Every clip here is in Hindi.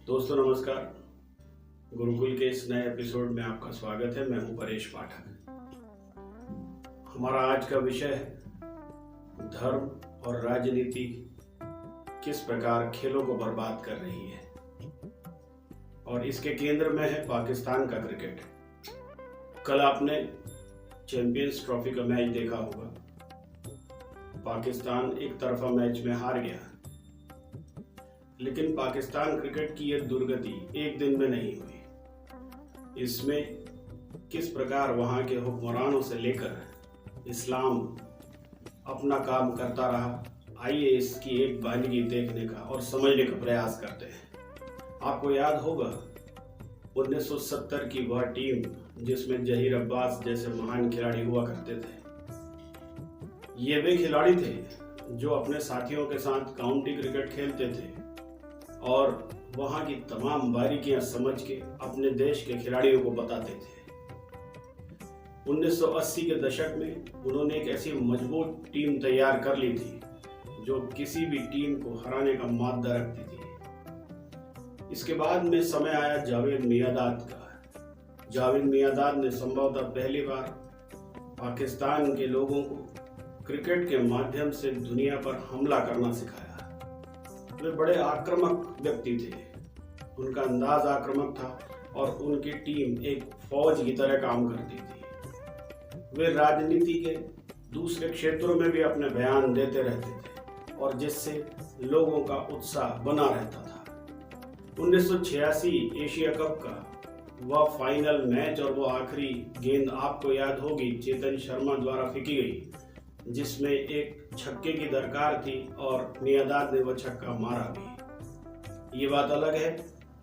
दोस्तों नमस्कार। गुरुकुल के इस नए एपिसोड में आपका स्वागत है। मैं हूं परेश पाठक। हमारा आज का विषय है धर्म और राजनीति किस प्रकार खेलों को बर्बाद कर रही है, और इसके केंद्र में है पाकिस्तान का क्रिकेट। कल आपने चैंपियंस ट्रॉफी का मैच देखा होगा। पाकिस्तान एक तरफा मैच में हार गया, लेकिन पाकिस्तान क्रिकेट की यह दुर्गति एक दिन में नहीं हुई। इसमें किस प्रकार वहां के हुक्मरानों से लेकर इस्लाम अपना काम करता रहा, आइए इसकी एक बारीकी देखने का और समझने का प्रयास करते हैं। आपको याद होगा 1970 की वह टीम जिसमें जहीर अब्बास जैसे महान खिलाड़ी हुआ करते थे। ये वे खिलाड़ी थे जो अपने साथियों के साथ काउंटी क्रिकेट खेलते थे और वहां की तमाम बारीकियां समझ के अपने देश के खिलाड़ियों को बताते थे। 1980 के दशक में उन्होंने एक ऐसी मजबूत टीम तैयार कर ली थी जो किसी भी टीम को हराने का माद्दा रखती थी। इसके बाद में समय आया जावेद मियांदाद का। जावेद मियांदाद ने संभवतः पहली बार पाकिस्तान के लोगों को क्रिकेट के माध्यम से दुनिया पर हमला करना सिखाया। वे बड़े आक्रामक व्यक्ति थे, उनका अंदाज आक्रामक था और उनकी टीम एक फौज की तरह काम करती थी। वे राजनीति के दूसरे क्षेत्रों में भी अपने बयान देते रहते थे और जिससे लोगों का उत्साह बना रहता था। 1986 एशिया कप का वह फाइनल मैच और वो आखिरी गेंद आपको याद होगी, चेतन शर्मा द्वारा फेंकी गई, जिसमें एक छक्के की दरकार थी और मियांदाद ने वह छक्का मारा भी। ये बात अलग है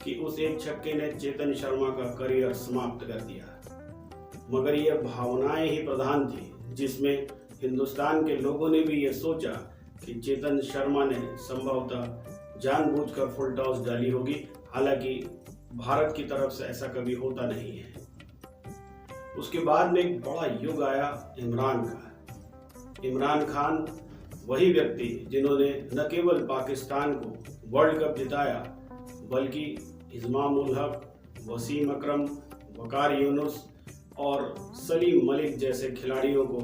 कि उस एक छक्के ने चेतन शर्मा का करियर समाप्त कर दिया, मगर यह भावनाएं ही प्रधान थी, जिसमें हिंदुस्तान के लोगों ने भी ये सोचा कि चेतन शर्मा ने संभवतः जानबूझकर फुल टॉस डाली होगी। हालांकि भारत की तरफ से ऐसा कभी होता नहीं है। उसके बाद में एक बड़ा युग आया इमरान का। इमरान खान वही व्यक्ति जिन्होंने न केवल पाकिस्तान को वर्ल्ड कप जिताया, बल्कि इमाम उल हक, वसीम अकरम, वकार यूनुस और सलीम मलिक जैसे खिलाड़ियों को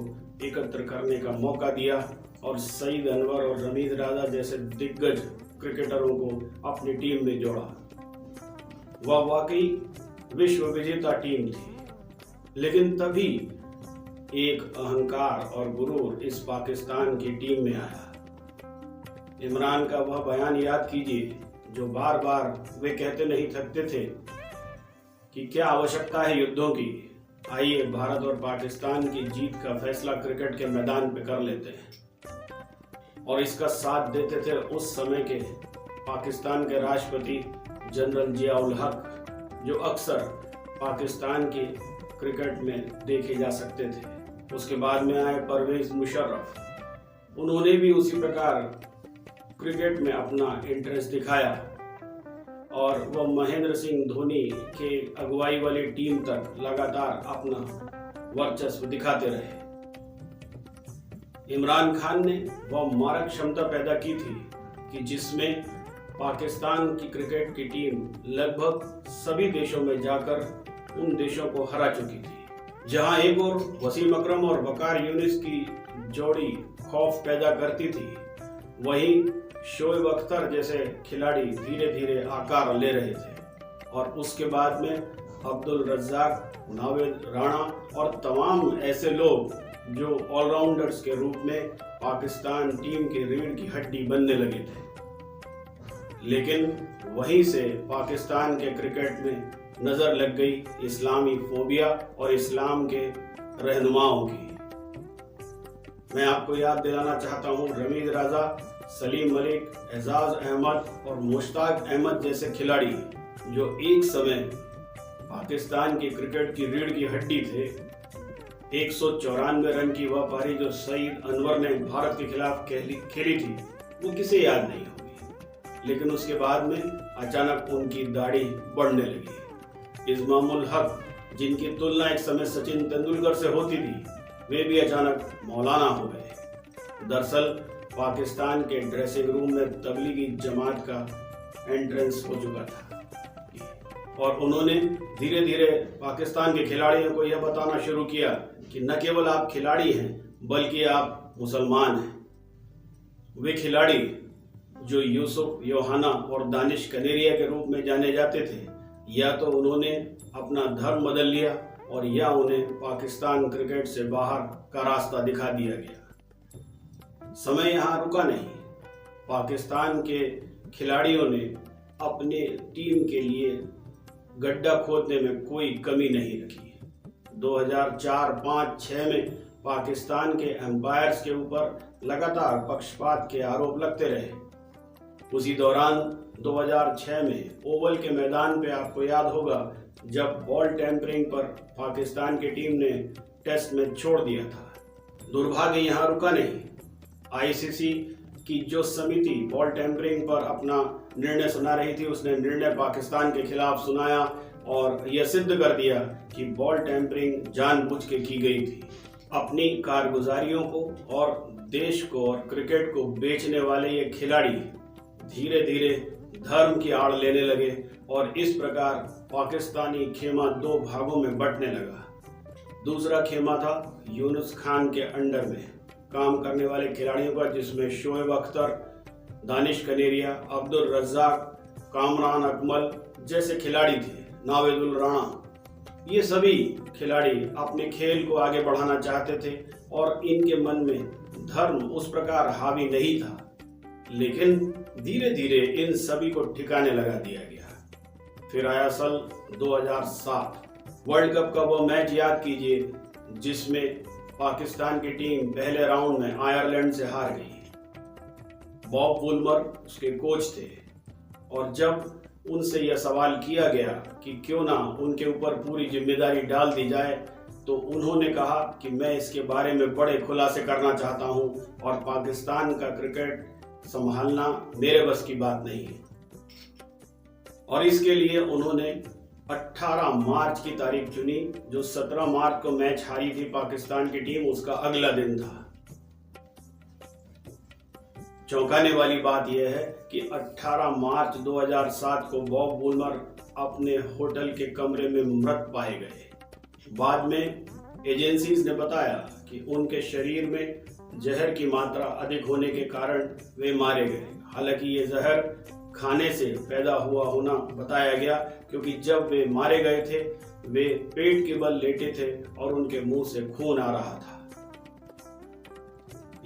एकत्र करने का मौका दिया और सईद अनवर और रमीज राजा जैसे दिग्गज क्रिकेटरों को अपनी टीम में जोड़ा। वह वाकई विश्व विजेता टीम थी, लेकिन तभी एक अहंकार और गुरूर इस पाकिस्तान की टीम में आया। इमरान का वह बयान याद कीजिए जो बार बार वे कहते नहीं थकते थे कि क्या आवश्यकता है युद्धों की, आइए भारत और पाकिस्तान की जीत का फैसला क्रिकेट के मैदान पे कर लेते हैं। और इसका साथ देते थे उस समय के पाकिस्तान के राष्ट्रपति जनरल जिया उल हक, जो अक्सर पाकिस्तान की क्रिकेट में देखे जा सकते थे। उसके बाद में आए परवेज मुशर्रफ, उन्होंने भी उसी प्रकार क्रिकेट में अपना इंटरेस्ट दिखाया और वह महेंद्र सिंह धोनी के अगुवाई वाली टीम तक लगातार अपना वर्चस्व दिखाते रहे। इमरान खान ने वह मारक क्षमता पैदा की थी कि जिसमें पाकिस्तान की क्रिकेट की टीम लगभग सभी देशों में जाकर उन देशों को हरा चुकी थी। जहां एक और वसीम अकरम और वकार यूनुस की जोड़ी खौफ पैदा करती थी, वहीं शोएब अख्तर जैसे खिलाड़ी धीरे धीरे आकार ले रहे थे और उसके बाद में अब्दुल रज्जाक, नावेद राणा और तमाम ऐसे लोग जो ऑलराउंडर्स के रूप में पाकिस्तान टीम की रीढ़ की हड्डी बनने लगे थे। लेकिन वहीं से पाकिस्तान के क्रिकेट में नजर लग गई इस्लामी फोबिया और इस्लाम के रहनुमाओं की। मैं आपको याद दिलाना चाहता हूं, रमीज राजा, सलीम मलिक, एजाज अहमद और मुश्ताक अहमद जैसे खिलाड़ी जो एक समय पाकिस्तान की क्रिकेट की रीढ़ की हड्डी थे। 194 रन की वह पारी जो सईद अनवर ने भारत के खिलाफ खेली थी, वो किसे याद नहीं होगी। लेकिन उसके बाद में अचानक उनकी दाढ़ी बढ़ने लगी। इमाम उल हक, जिनकी तुलना एक समय सचिन तेंदुलकर से होती थी, वे भी अचानक मौलाना हो गए। दरअसल पाकिस्तान के ड्रेसिंग रूम में तबलीगी जमात का एंट्रेंस हो चुका था। और उन्होंने धीरे धीरे पाकिस्तान के खिलाड़ियों को यह बताना शुरू किया कि न केवल आप खिलाड़ी हैं बल्कि आप मुसलमान हैं। वे खिलाड़ी जो यूसुफ योहाना और दानिश कनेरिया के रूप में जाने जाते थे, या तो उन्होंने अपना धर्म बदल लिया और या उन्हें पाकिस्तान क्रिकेट से बाहर का रास्ता दिखा दिया गया। समय यहाँ रुका नहीं। पाकिस्तान के खिलाड़ियों ने अपने टीम के लिए गड्ढा खोदने में कोई कमी नहीं रखी। 2004, 5, 6 में पाकिस्तान के एम्पायर्स के ऊपर लगातार पक्षपात के आरोप लगते रहे। उसी दौरान 2006 में ओवल के मैदान पे आपको याद होगा जब बॉल टेम्परिंग पर पाकिस्तान की टीम ने टेस्ट मैच छोड़ दिया था। दुर्भाग्य यहाँ रुका नहीं। आईसीसी की जो समिति बॉल टेम्परिंग पर अपना निर्णय सुना रही थी, उसने निर्णय पाकिस्तान के खिलाफ सुनाया और यह सिद्ध कर दिया कि बॉल टेम्परिंग जानबूझ के की गई थी। अपनी कारगुजारियों को और देश को और क्रिकेट को बेचने वाले ये खिलाड़ी धीरे धीरे धर्म की आड़ लेने लगे और इस प्रकार पाकिस्तानी खेमा दो भागों में बंटने लगा। दूसरा खेमा था यूनुस खान के अंडर में काम करने वाले खिलाड़ियों का, जिसमें शोएब अख्तर, दानिश कनेरिया, अब्दुल रज्जाक, कामरान अकमल जैसे खिलाड़ी थे, नावेदुल राणा। ये सभी खिलाड़ी अपने खेल को आगे बढ़ाना चाहते थे और इनके मन में धर्म उस प्रकार हावी नहीं था। लेकिन धीरे धीरे इन सभी को ठिकाने लगा दिया गया। फिर आया सन 2007 वर्ल्ड कप का वो मैच, याद कीजिए, जिसमें पाकिस्तान की टीम पहले राउंड में आयरलैंड से हार गई। बॉब वुलमर उसके कोच थे और जब उनसे यह सवाल किया गया कि क्यों ना उनके ऊपर पूरी जिम्मेदारी डाल दी जाए, तो उन्होंने कहा कि मैं इसके बारे में बड़े खुलासे करना चाहता हूं और पाकिस्तान का क्रिकेट संभालना मेरे बस की बात नहीं है। और इसके लिए उन्होंने 18 मार्च की तारीख चुनी, जो 17 मार्च को मैच हारी थी पाकिस्तान की टीम, उसका अगला दिन था। चौंकाने वाली बात यह है कि 18 मार्च 2007 को बॉब वुलमर अपने होटल के कमरे में मृत पाए गए। बाद में एजेंसीज ने बताया कि उनके शरीर में जहर की मात्रा अधिक होने के कारण वे मारे गए। हालांकि ये जहर खाने से पैदा हुआ होना बताया गया, क्योंकि जब वे मारे गए थे वे पेट के बल लेटे थे और उनके मुंह से खून आ रहा था।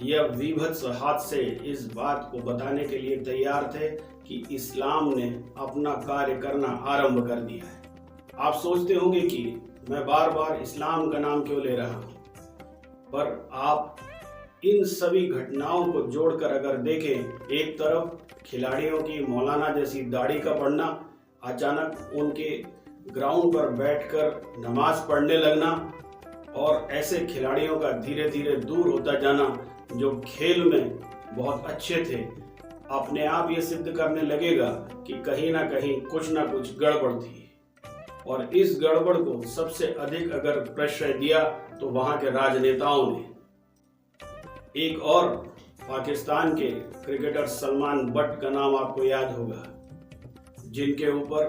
यह विभत्स हादसे इस बात को बताने के लिए तैयार थे कि इस्लाम ने अपना कार्य करना आरंभ कर दिया है। आप सोचते होंगे कि मैं बार बार इस्लाम का नाम क्यों ले रहा हूं, पर आप इन सभी घटनाओं को जोड़कर अगर देखें, एक तरफ खिलाड़ियों की मौलाना जैसी दाढ़ी का बढ़ना, अचानक उनके ग्राउंड पर बैठकर नमाज पढ़ने लगना और ऐसे खिलाड़ियों का धीरे धीरे दूर होता जाना जो खेल में बहुत अच्छे थे, अपने आप ये सिद्ध करने लगेगा कि कहीं ना कहीं कुछ ना कुछ गड़बड़ थी। और इस गड़बड़ को सबसे अधिक अगर प्रश्रय दिया तो वहां के राजनेताओं ने। एक और पाकिस्तान के क्रिकेटर सलमान बट का नाम आपको याद होगा, जिनके ऊपर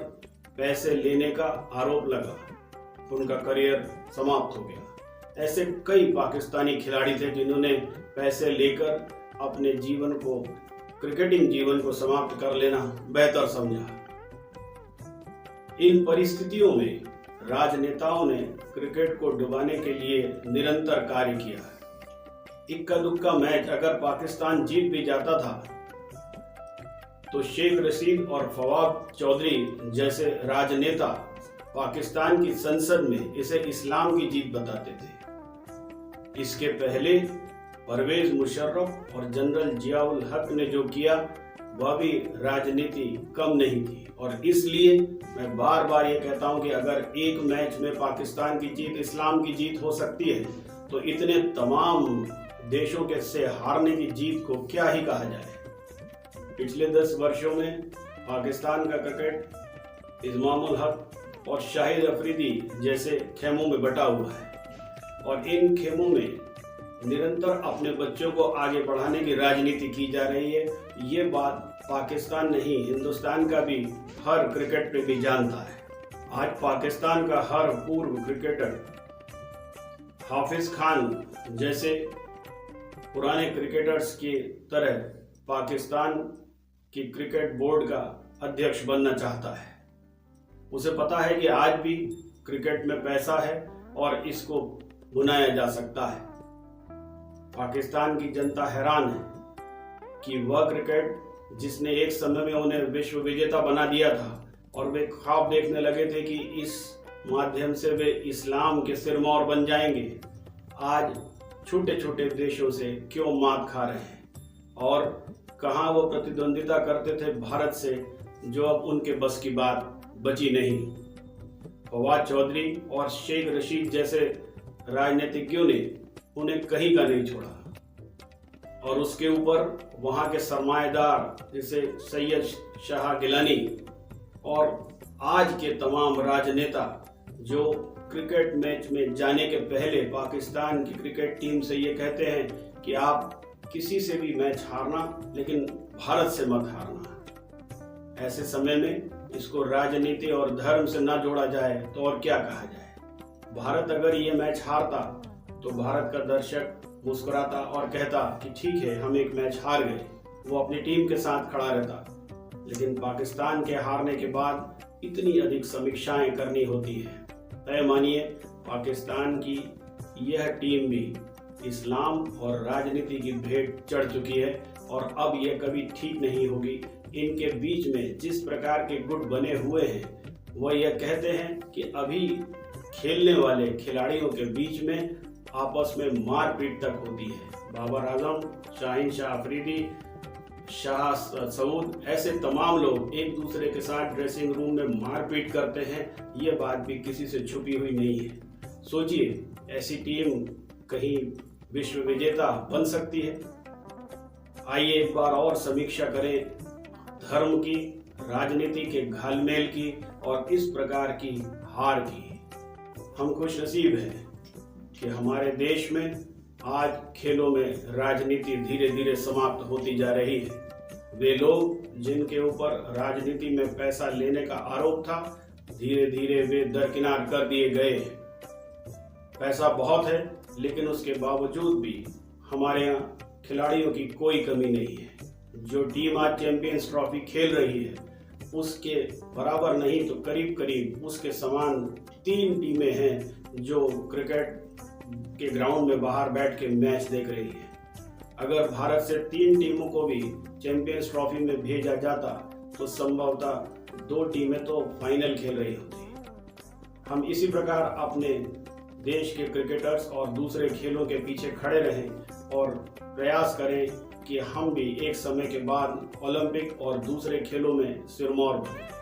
पैसे लेने का आरोप लगा, उनका करियर समाप्त हो गया। ऐसे कई पाकिस्तानी खिलाड़ी थे जिन्होंने पैसे लेकर अपने जीवन को, क्रिकेटिंग जीवन को समाप्त कर लेना बेहतर समझा। इन परिस्थितियों में राजनेताओं ने क्रिकेट को डुबाने के लिए निरंतर कार्य किया। इक्का दुक्का मैच अगर पाकिस्तान जीत भी जाता था तो शेख रशीद और फवाद चौधरी जैसे राजनेता पाकिस्तान की संसद में इसे इस्लाम की जीत बताते थे। इसके पहले परवेज मुशर्रफ और जनरल जियाउल हक ने जो किया वह भी राजनीति कम नहीं थी। और इसलिए मैं बार बार ये कहता हूं कि अगर एक मैच में पाकिस्तान की जीत इस्लाम की जीत हो सकती है तो इतने तमाम देशों के से हारने की जीत को क्या ही कहा जाए। पिछले 10 वर्षों में पाकिस्तान का क्रिकेट इमामुल हक और शाहिद अफरीदी जैसे खेमों में बटा हुआ है और इन खेमों में निरंतर अपने बच्चों को आगे बढ़ाने की राजनीति की जा रही है। ये बात पाकिस्तान नहीं, हिंदुस्तान का भी हर क्रिकेट प्रेमी जानता है। आज पाकिस्तान का हर पूर्व क्रिकेटर हाफिज खान जैसे पुराने क्रिकेटर्स की तरह पाकिस्तान की क्रिकेट बोर्ड का अध्यक्ष बनना चाहता है। उसे पता है कि आज भी क्रिकेट में पैसा है और इसको बुनाया जा सकता है। पाकिस्तान की जनता हैरान है कि वह क्रिकेट जिसने एक समय में उन्हें विश्व विजेता बना दिया था और वे ख्वाब देखने लगे थे कि इस माध्यम से वे इस्लाम के सिरमौर बन जाएंगे, आज छोटे छोटे देशों से क्यों मात खा रहे हैं और कहां वो प्रतिद्वंदिता करते थे भारत से, जो अब उनके बस की बात बची नहीं। फवाद चौधरी और शेख रशीद जैसे राजनीतिज्ञों ने उन्हें कहीं का नहीं छोड़ा और उसके ऊपर वहां के सरमाएदार जैसे सैयद शाह गिलानी और आज के तमाम राजनेता जो क्रिकेट मैच में जाने के पहले पाकिस्तान की क्रिकेट टीम से ये कहते हैं कि आप किसी से भी मैच हारना लेकिन भारत से मत हारना। ऐसे समय में इसको राजनीति और धर्म से ना जोड़ा जाए तो और क्या कहा जाए। भारत अगर ये मैच हारता तो भारत का दर्शक मुस्कुराता और कहता कि ठीक है, हम एक मैच हार गए, वो अपनी टीम के साथ खड़ा रहता। लेकिन पाकिस्तान के हारने के बाद इतनी अधिक समीक्षाएं करनी होती है। तय मानिए पाकिस्तान की यह टीम भी इस्लाम और राजनीति की भेंट चढ़ चुकी है और अब यह कभी ठीक नहीं होगी। इनके बीच में जिस प्रकार के गुट बने हुए हैं वह यह कहते हैं कि अभी खेलने वाले खिलाड़ियों के बीच में आपस में मारपीट तक होती है। बाबर आजम, शाहीन शाह अफरीदी, शाह सऊद, ऐसे तमाम लोग एक दूसरे के साथ ड्रेसिंग रूम में मारपीट करते हैं। ये बात भी किसी से छुपी हुई नहीं है। सोचिए, ऐसी टीम कहीं विश्व विजेता बन सकती है? आइए एक बार और समीक्षा करें धर्म की, राजनीति के घालमेल की और इस प्रकार की हार की। हम खुशनसीब हैं कि हमारे देश में आज खेलों में राजनीति धीरे धीरे समाप्त होती जा रही है। वे लोग जिनके ऊपर राजनीति में पैसा लेने का आरोप था, धीरे धीरे वे दरकिनार कर दिए गए। पैसा बहुत है लेकिन उसके बावजूद भी हमारे यहाँ खिलाड़ियों की कोई कमी नहीं है। जो टीम आज चैंपियंस ट्रॉफी खेल रही है उसके बराबर नहीं तो करीब करीब उसके समान 3 टीमें हैं जो क्रिकेट के ग्राउंड में बाहर बैठ के मैच देख रही है। अगर भारत से 3 टीमों को भी चैंपियंस ट्रॉफी में भेजा जाता तो संभवतः 2 टीमें तो फाइनल खेल रही होती। हम इसी प्रकार अपने देश के क्रिकेटर्स और दूसरे खेलों के पीछे खड़े रहें और प्रयास करें कि हम भी एक समय के बाद ओलंपिक और दूसरे खेलों में सिरमौर बने।